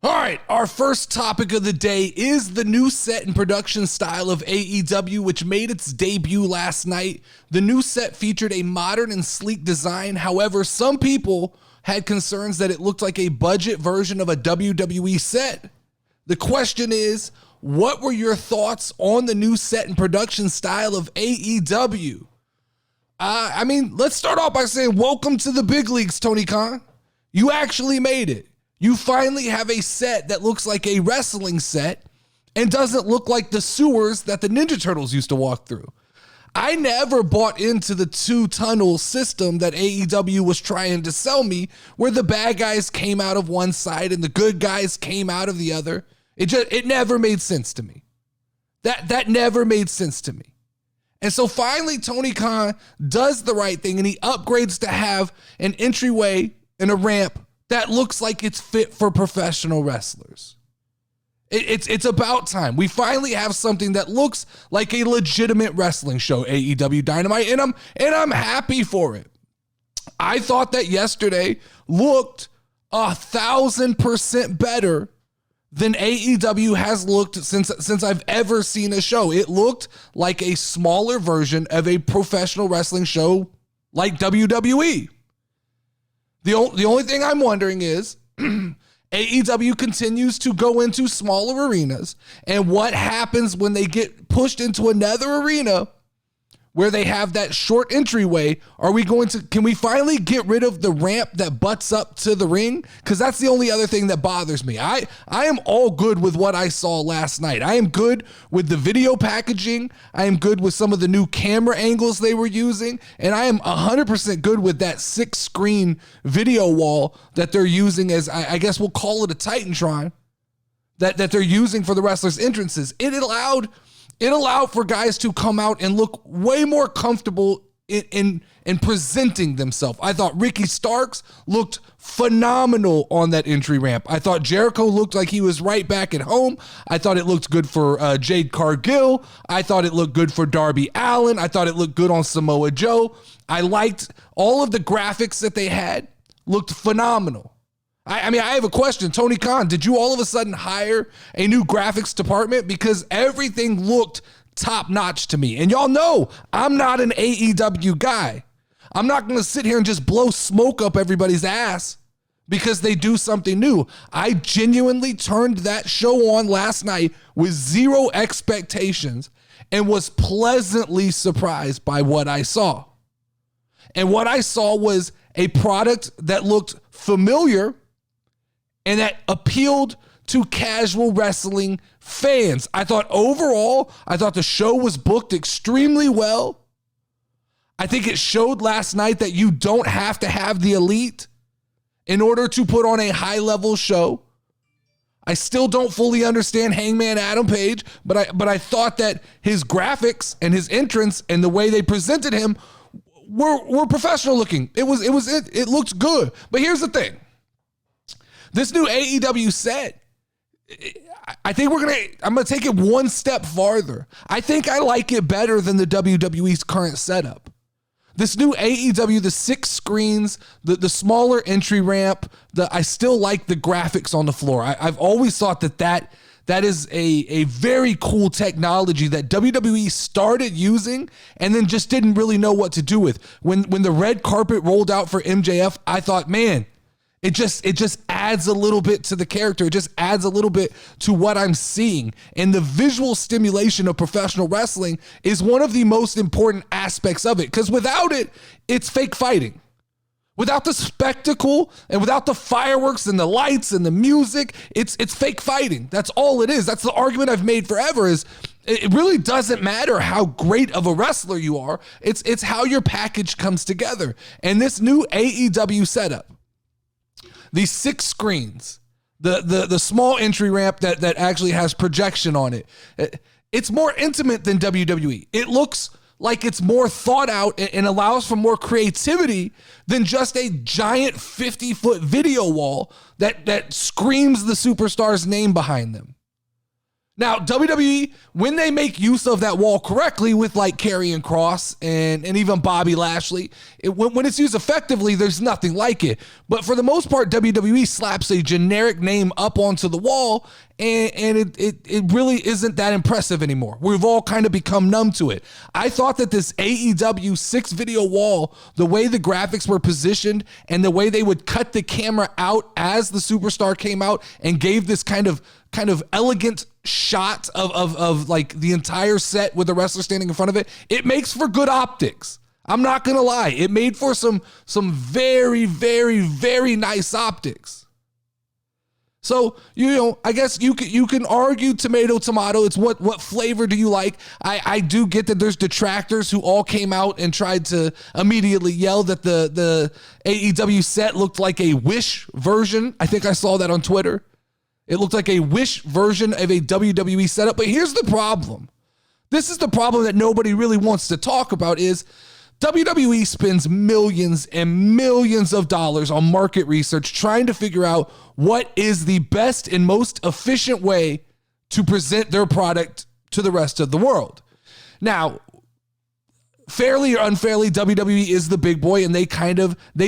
All right, our first topic of the day is the new set and production style of AEW, which made its debut last night. The new set featured a modern and sleek design. However, some people had concerns that it looked like a budget version of a WWE set. The question is, what were your thoughts on the new set and production style of AEW? Let's start off by saying welcome to the big leagues, Tony Khan. You actually made it. You finally have a set that looks like a wrestling set and doesn't look like the sewers that the Ninja Turtles used to walk through. I never bought into the two-tunnel system that AEW was trying to sell me, where the bad guys came out of one side and the good guys came out of the other. It never made sense to me. That never made sense to me. And so finally, Tony Khan does the right thing and he upgrades to have an entryway and a ramp that looks like it's fit for professional wrestlers. It's about time. We finally have something that looks like a legitimate wrestling show, AEW Dynamite, and I'm happy for it. I thought that yesterday looked 1,000% better than AEW has looked since I've ever seen a show. It looked like a smaller version of a professional wrestling show like WWE. The only thing I'm wondering is AEW continues to go into smaller arenas, and what happens when they get pushed into another arena where they have that short entryway? Can we finally get rid of the ramp that butts up to the ring? Because that's the only other thing that bothers me. I am all good with what I saw last night. I am good with the video packaging. I am good with some of the new camera angles they were using. And I am 100% good with that 6-screen video wall that they're using as, I guess we'll call it a Titantron, that they're using for the wrestlers' entrances. It allowed for guys to come out and look way more comfortable in presenting themselves. I thought Ricky Starks looked phenomenal on that entry ramp. I thought Jericho looked like he was right back at home. I thought it looked good for Jade Cargill. I thought it looked good for Darby Allin. I thought it looked good on Samoa Joe. I liked all of the graphics that they had. Looked phenomenal. I have a question. Tony Khan, did you all of a sudden hire a new graphics department? Because everything looked top-notch to me. And y'all know I'm not an AEW guy. I'm not going to sit here and just blow smoke up everybody's ass because they do something new. I genuinely turned that show on last night with zero expectations and was pleasantly surprised by what I saw. And what I saw was a product that looked familiar and that appealed to casual wrestling fans. I thought overall, the show was booked extremely well. I think it showed last night that you don't have to have the elite in order to put on a high-level show. I still don't fully understand Hangman Adam Page, but I thought that his graphics and his entrance and the way they presented him were professional looking. It looked good. But here's the thing. This new AEW set, I think I'm going to take it one step farther. I think I like it better than the WWE's current setup. This new AEW, the 6 screens, the smaller entry ramp, I still like the graphics on the floor. I've always thought that is a very cool technology that WWE started using and then just didn't really know what to do with. When the red carpet rolled out for MJF, I thought, man, it just adds a little bit to the character. It just adds a little bit to what I'm seeing. And the visual stimulation of professional wrestling is one of the most important aspects of it. Because without it, it's fake fighting. Without the spectacle and without the fireworks and the lights and the music, it's fake fighting. That's all it is. That's the argument I've made forever is it really doesn't matter how great of a wrestler you are. It's how your package comes together. And this new AEW setup, these 6 screens, the small entry ramp that actually has projection on it, it's more intimate than WWE. It looks like it's more thought out and allows for more creativity than just a giant 50-foot video wall that screams the superstar's name behind them. Now, WWE, when they make use of that wall correctly with like Karrion Kross and even Bobby Lashley, when it's used effectively, there's nothing like it. But for the most part, WWE slaps a generic name up onto the wall, and it really isn't that impressive anymore. We've all kind of become numb to it. I thought that this AEW 6-video wall, the way the graphics were positioned and the way they would cut the camera out as the superstar came out and gave this kind of elegant shot of like the entire set with the wrestler standing in front of it, it makes for good optics. I'm not gonna lie. It made for some very, very, very nice optics. So, I guess you can argue tomato. It's what flavor do you like? I do get that there's detractors who all came out and tried to immediately yell that the AEW set looked like a Wish version. I think I saw that on Twitter. It looked like a Wish version of a WWE setup. But here's the problem. This is the problem that nobody really wants to talk about is WWE spends millions and millions of dollars on market research trying to figure out what is the best and most efficient way to present their product to the rest of the world. Now, fairly or unfairly, WWE is the big boy and they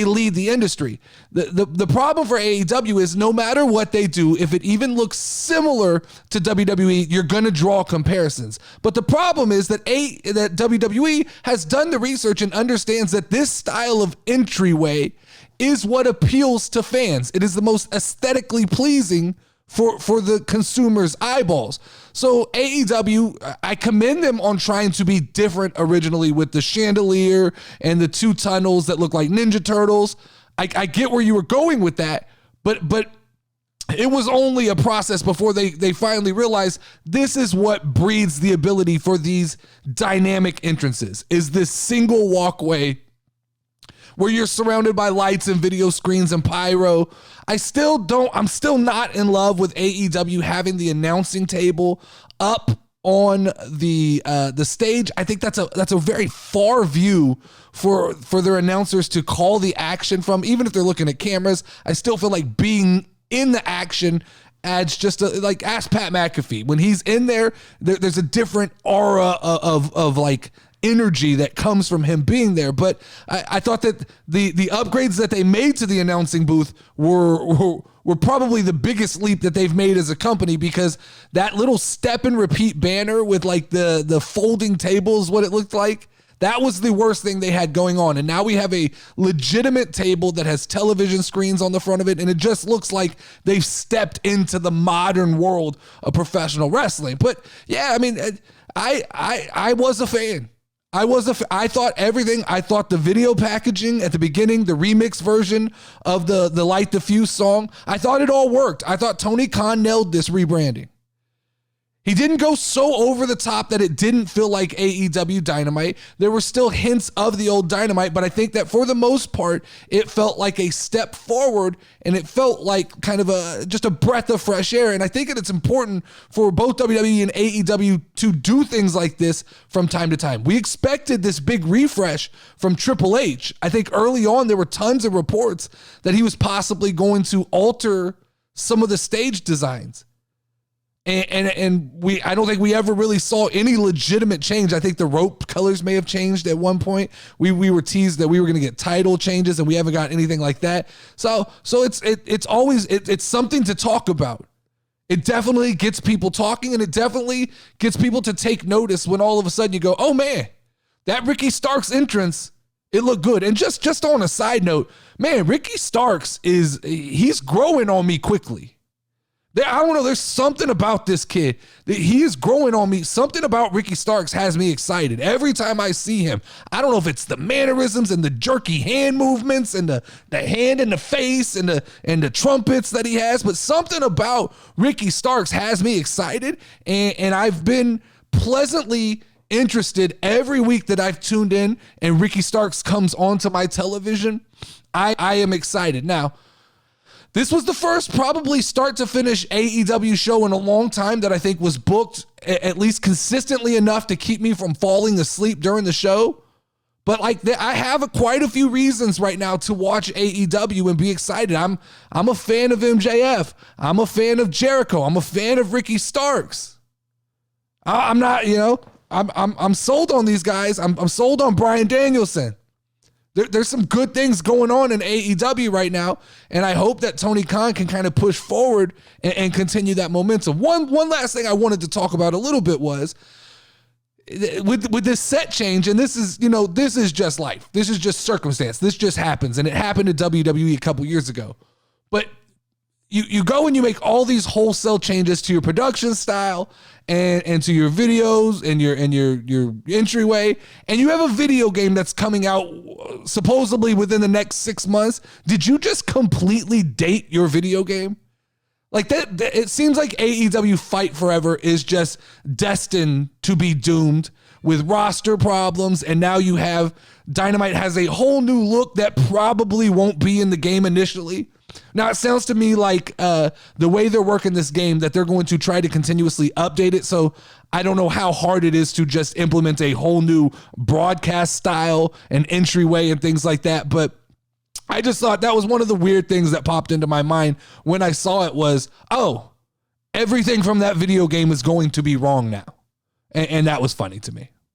lead the industry. The problem for AEW is no matter what they do, if it even looks similar to WWE, you're going to draw comparisons. But the problem is that WWE has done the research and understands that this style of entryway is what appeals to fans. It is the most aesthetically pleasing for the consumer's eyeballs. So AEW, I commend them on trying to be different originally with the chandelier and the 2 tunnels that look like Ninja Turtles. I get where you were going with that, but it was only a process before they finally realized this is what breeds the ability for these dynamic entrances, is this single walkway where you're surrounded by lights and video screens and pyro. I'm still not in love with AEW having the announcing table up on the stage. I think that's a very far view for their announcers to call the action from. Even if they're looking at cameras, I still feel like being in the action adds like ask Pat McAfee. When he's in there's a different aura of like energy that comes from him being there. But I thought that the upgrades that they made to the announcing booth were probably the biggest leap that they've made as a company, because that little step and repeat banner with like the folding tables, what it looked like, that was the worst thing they had going on. And now we have a legitimate table that has television screens on the front of it, and it just looks like they've stepped into the modern world of professional wrestling. But yeah, I mean, I was a fan. I thought everything. I thought the video packaging at the beginning, the remix version of the Light the Fuse song, I thought it all worked. I thought Tony Khan nailed this rebranding. He didn't go so over the top that it didn't feel like AEW Dynamite. There were still hints of the old Dynamite, but I think that for the most part, it felt like a step forward, and it felt like kind of just a breath of fresh air. And I think that it's important for both WWE and AEW to do things like this from time to time. We expected this big refresh from Triple H. I think early on, there were tons of reports that he was possibly going to alter some of the stage designs. And I don't think we ever really saw any legitimate change. I think the rope colors may have changed at one point. We were teased that we were going to get title changes, and we haven't got anything like that. So it's always something to talk about. It definitely gets people talking, and it definitely gets people to take notice when all of a sudden you go, oh man, that Ricky Starks entrance, it looked good. And just on a side note, man, Ricky Starks he's growing on me quickly. I don't know. There's something about this kid that he is growing on me. Something about Ricky Starks has me excited every time I see him. I don't know if it's the mannerisms and the jerky hand movements and the hand in the face and the trumpets that he has, but something about Ricky Starks has me excited. And I've been pleasantly interested every week that I've tuned in and Ricky Starks comes onto my television. I am excited. Now, this was the first probably start to finish AEW show in a long time that I think was booked at least consistently enough to keep me from falling asleep during the show. But I have quite a few reasons right now to watch AEW and be excited. I'm a fan of MJF. I'm a fan of Jericho. I'm a fan of Ricky Starks. I'm not, I'm sold on these guys. I'm sold on Bryan Danielson. There's some good things going on in AEW right now, and I hope that Tony Khan can kind of push forward and continue that momentum. One last thing I wanted to talk about a little bit was with this set change, and this is just life. This is just circumstance. This just happens, and it happened to WWE a couple years ago. But you go and you make all these wholesale changes to your production style and to your videos and your entryway, and you have a video game that's coming out supposedly within the next 6 months. Did you just completely date your video game? Like that it seems like AEW Fight Forever is just destined to be doomed with roster problems, and now you have Dynamite has a whole new look that probably won't be in the game initially. Now, it sounds to me like the way they're working this game that they're going to try to continuously update it. So I don't know how hard it is to just implement a whole new broadcast style and entryway and things like that. But I just thought that was one of the weird things that popped into my mind when I saw it was, oh, everything from that video game is going to be wrong now. And that was funny to me.